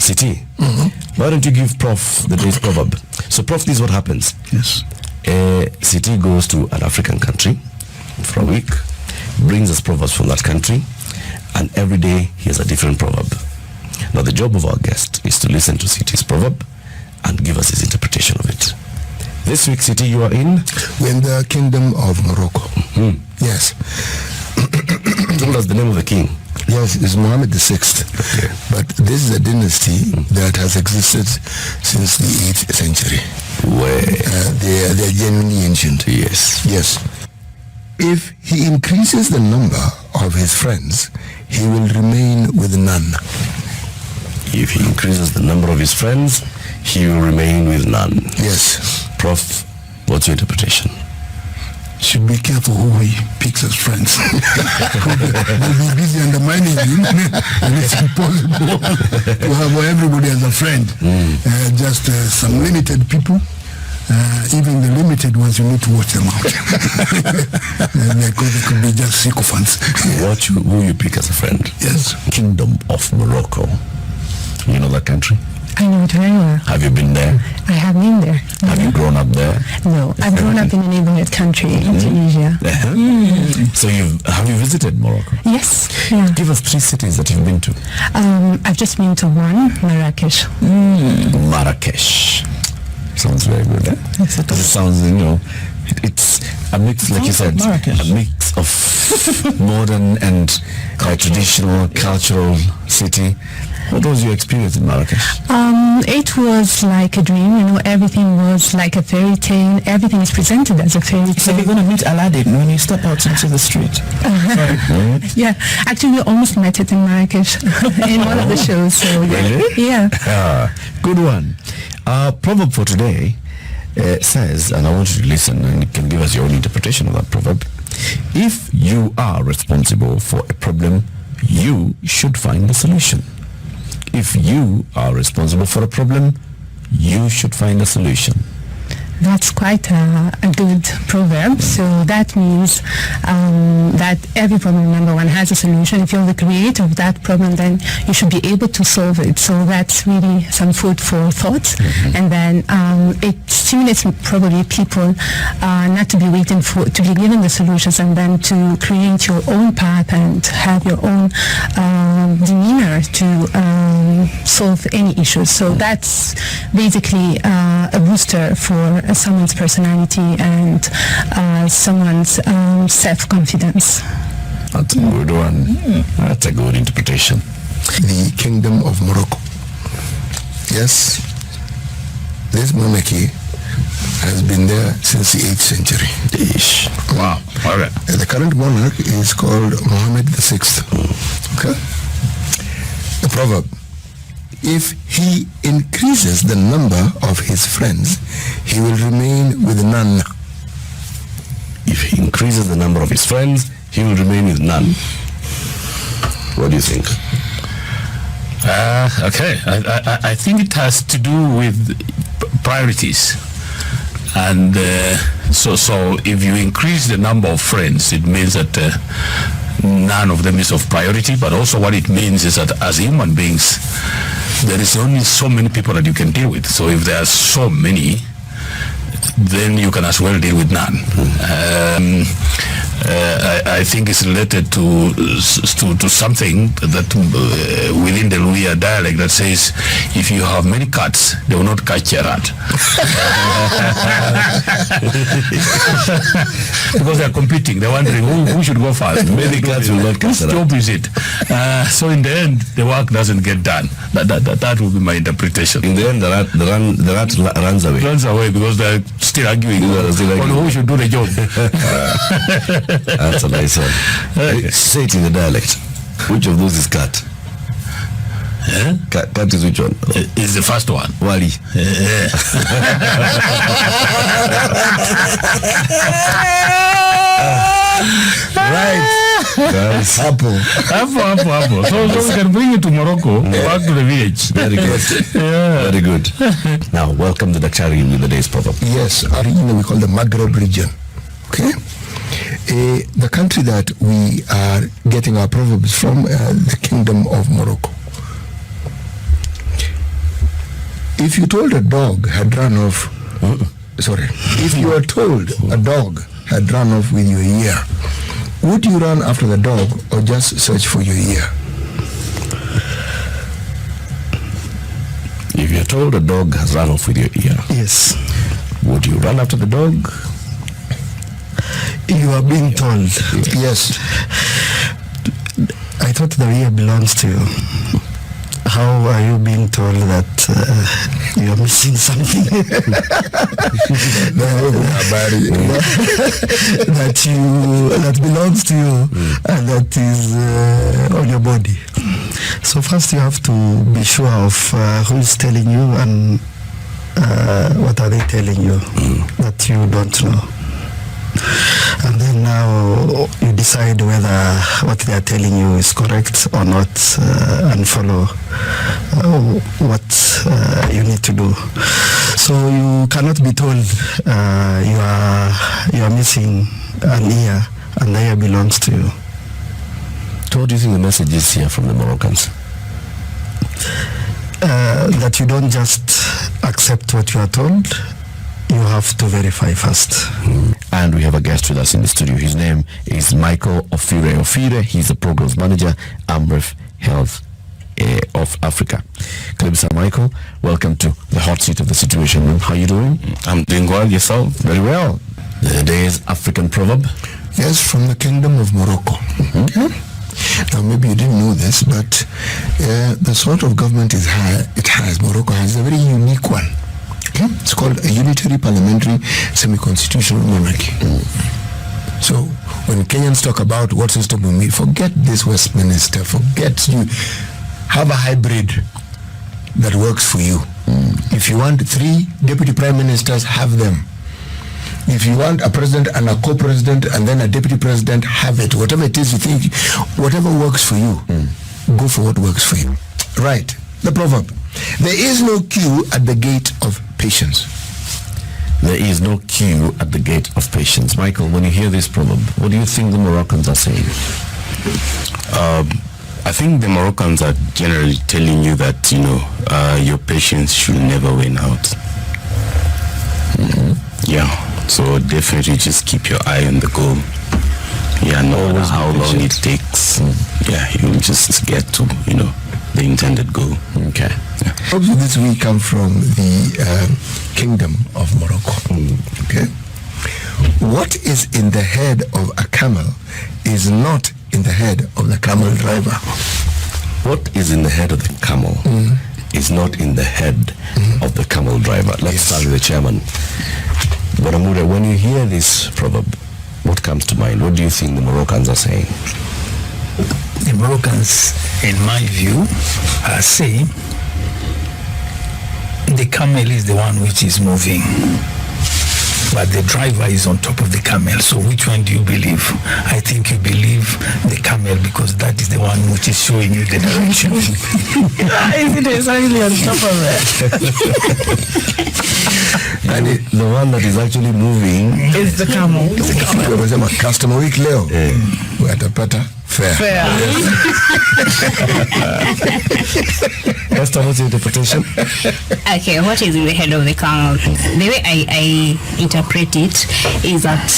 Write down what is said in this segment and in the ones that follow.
City, why don't you give Prof the day's proverb? So Prof, this is what happens. Yes. City goes to an African country for a week, brings us proverbs from that country, and every day he has a different proverb. Now the job of our guest is to listen to City's proverb and give us his interpretation of it. This week, City, you are in? We're in the Kingdom of Morocco. Yes. Told us the name of the king. Yes, it's Mohammed VI. Okay. But this is a dynasty that has existed since the 8th century. They're genuinely ancient. Yes. Yes. If he increases the number of his friends, he will remain with none. If he increases the number of his friends, he will remain with none. Yes. Prof, what's your interpretation? Should be careful who he picks as friends. They'll be busy undermining him, and it's impossible to have everybody as a friend. Just some limited people. Even the limited ones, you need to watch them out. Because they could be just sycophants. Watch who you pick as a friend. Yes. Kingdom of Morocco. You know that country? I know it very well. Have you been there? I have been there. Have you grown up there? No, I've grown up in a neighborhood country in Tunisia. So have you visited Morocco? Yes. Yeah. Give us 3 cities that you've been to. I've just been to one, Marrakesh. Marrakesh. Sounds very good. Yes, it It sounds, it's a mix, like you said, Marrakesh. a mix of modern and traditional, cultural city. What was your experience in Marrakesh? It was like a dream, everything was like a fairy tale. Everything is presented as a fairy So tale. you're going to meet Aladdin when you step out into the street. Yeah, actually we almost met it in Marrakesh in one of the shows. So Really? yeah. Good one. Proverb for today says, and I want you to listen and you can give us your own interpretation of that proverb. If you are responsible for a problem, you should find the solution. If you are responsible for a problem, you should find a solution. That's quite a good proverb. So that means that every problem, number one, has a solution. If you're the creator of that problem, then you should be able to solve it. So that's really some food for thought. And then it stimulates probably people not to be waiting to be given the solutions, and then to create your own path and have your own demeanor to solve any issues. So that's basically a booster for someone's personality and someone's self-confidence. That's a good one. That's a good interpretation. The Kingdom of Morocco. Yes, this monarchy has been there since the 8th century. Ish. Wow. All right. The current monarch is called Mohammed VI. Okay? The proverb: if he increases the number of his friends, he will remain with none. If he increases the number of his friends, he will remain with none. What do you think? Okay, I think it has to do with priorities. And so if you increase the number of friends, it means that none of them is of priority, but also what it means is that as human beings, there is only so many people that you can deal with. So if there are so many, then you can as well deal with none. I think it's related to something that within the Luya dialect that says, if you have many cats, they will not catch a rat. Because they're competing. They're wondering who should go first. Many cats will not catch a rat. Whose job is it? So in the end, the work doesn't get done. That will be my interpretation. In the end, the rat runs away. Runs away because they're still arguing on who should do the job. That's a nice one. Okay. Say it in the dialect. Which of those is cat? Cat is which one? Is the first one. Wali. Right. Guys. Apple. Apple. So we can bring it to Morocco, back to the village. Very good. Very good. Now, welcome to Daktari with the day's proverb. Yes, our region we call the Maghreb region. Okay? The country that we are getting our proverbs from, the Kingdom of Morocco. if you told a dog had run off, if you were told a dog had run off with your ear, would you run after the dog or just search for your ear? If you're told a dog has run off with your ear, Yes. would you run after the dog? You are being told. Yes. I thought the ear belongs to you. How are you being told that you are missing something? that belongs to you and that is on your body. So first you have to be sure of who is telling you and what are they telling you that you don't know. And then now you decide whether what they are telling you is correct or not, and follow what you need to do. So you cannot be told you are missing an ear and the ear belongs to you. So what do you think the message is here from the Moroccans? That you don't just accept what you are told, you have to verify first. And we have a guest with us in the studio. His name is Michael Ofire. He's the programs manager, Amref Health of Africa. Karibu sana, Michael. Welcome to the hot seat of the situation. How are you doing? I'm doing well. Yourself? Very well. The day's African proverb. Yes, from the Kingdom of Morocco. Okay. Now, maybe you didn't know this, but the sort of government Morocco has a very unique one. Okay? It's called a unitary parliamentary semi-constitutional monarchy. So when Kenyans talk about what system we need, forget this Westminster, forget you. Have a hybrid that works for you. If you want 3 deputy prime ministers, have them. If you want a president and a co-president and then a deputy president, have it. Whatever it is you think, whatever works for you, go for what works for you. Right. The proverb. There is no queue at the gate of patience. There is no queue at the gate of patience. Michael, when you hear this proverb, what do you think the Moroccans are saying? I think the Moroccans are generally telling you that, your patience should never win out. Yeah, so definitely just keep your eye on the goal. Yeah, no matter how long it takes. Yeah, you'll just get to, the intended goal. Okay. Yeah. Probably this week come from the Kingdom of Morocco. Okay. What is in the head of a camel is not in the head of the camel driver. What is in the head of the camel is not in the head of the camel driver. Let's start with the chairman. Baramura, when you hear this proverb, what comes to mind? What do you think the Moroccans are saying? The Moroccans, in my view, are saying the camel is the one which is moving, but the driver is on top of the camel. So which one do you believe? I think you believe the camel because that is the one which is showing you the direction. It is actually on top of it. And the one that is actually moving It's the camel. Wamesema customer week leo watapata fair. Esther, what's your interpretation? Okay, what is in the head of the camel? The way I interpret it is that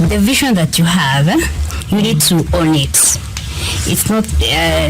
the vision that you have, you need to own it. It's not,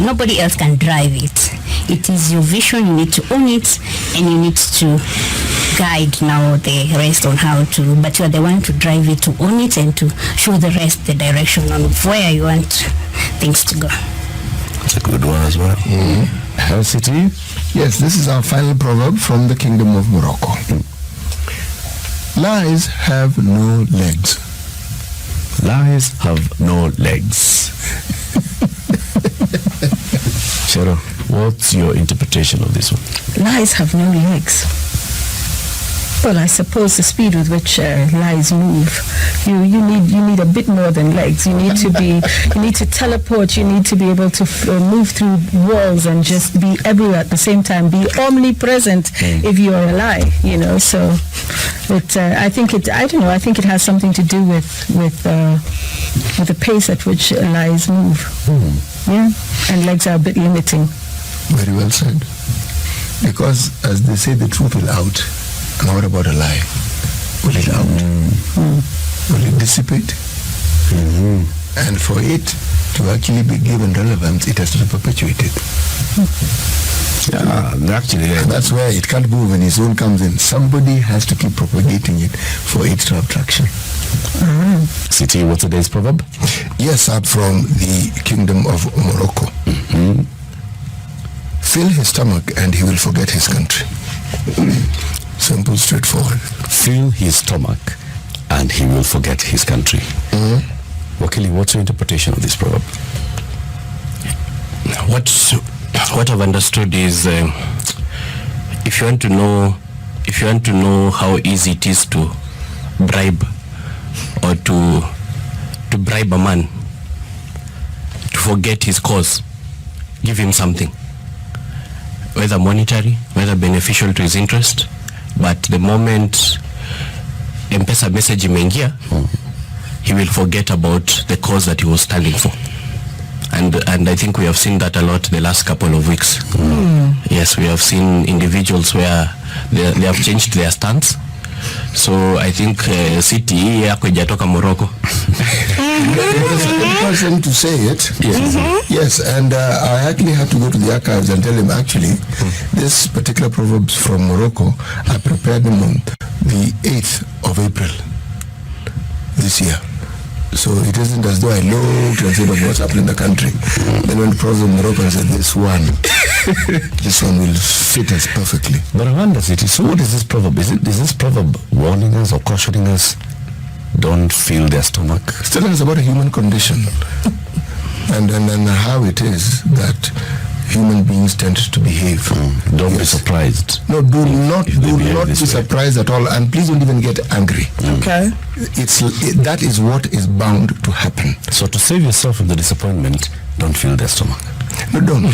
nobody else can drive it. It is your vision, you need to own it, and you need to guide now the rest on how to, but you are the one to drive it, to own it, and to show the rest the direction on where you want things to go. That's a good one as well. Health City? Yes, this is our final proverb from the Kingdom of Morocco. Lies have no legs. Lies have no legs. Cheryl, what's your interpretation of this one? Lies have no legs. Well, I suppose the speed with which lies move, you need a bit more than legs. You need to teleport. You need to be able to move through walls and just be everywhere at the same time. Be omnipresent if you are a lie. So I think it has something to do with the pace at which lies move. Yeah, and legs are a bit limiting. Very well said. Because, as they say, the truth will out. And what about a lie? Will it out? Will it dissipate? And for it to actually be given relevance, it has to be perpetuated. Actually, And that's where it can't move when its own comes in. Somebody has to keep propagating it for it to have traction. City, what's today's proverb? Yes, I'm from the Kingdom of Morocco. Fill his stomach and he will forget his country. Simple, straightforward. Fill his stomach and he will forget his country. Wakili, what's your interpretation of this proverb? What I've understood is, if you want to know how easy it is to bribe or to bribe a man to forget his cause, give him something, whether monetary, whether beneficial to his interest, but the moment M-Pesa message imeingia, he will forget about the cause that he was standing for. And I think we have seen that a lot the last couple of weeks. Yes, we have seen individuals where they have changed their stance. So I think city yako ijatoka Morocco. The person to say it. Yes, and I actually had to go to the archives and tell him, actually, this particular proverbs from Morocco, I prepared them on the 8th of April this year. So it isn't as though I looked and said, what's happening in the country. Then when the proverb in Morocco, I said, this one will fit us perfectly. But I wonder, City, so what is this proverb? Is this proverb warning us or cautioning us? Don't fill their stomach. It's telling us about a human condition and how it is that human beings tend to behave. Don't be surprised. No, do not be surprised at all, and please don't even get angry. Okay. That is what is bound to happen. So to save yourself from the disappointment, don't fill their stomach. No, don't.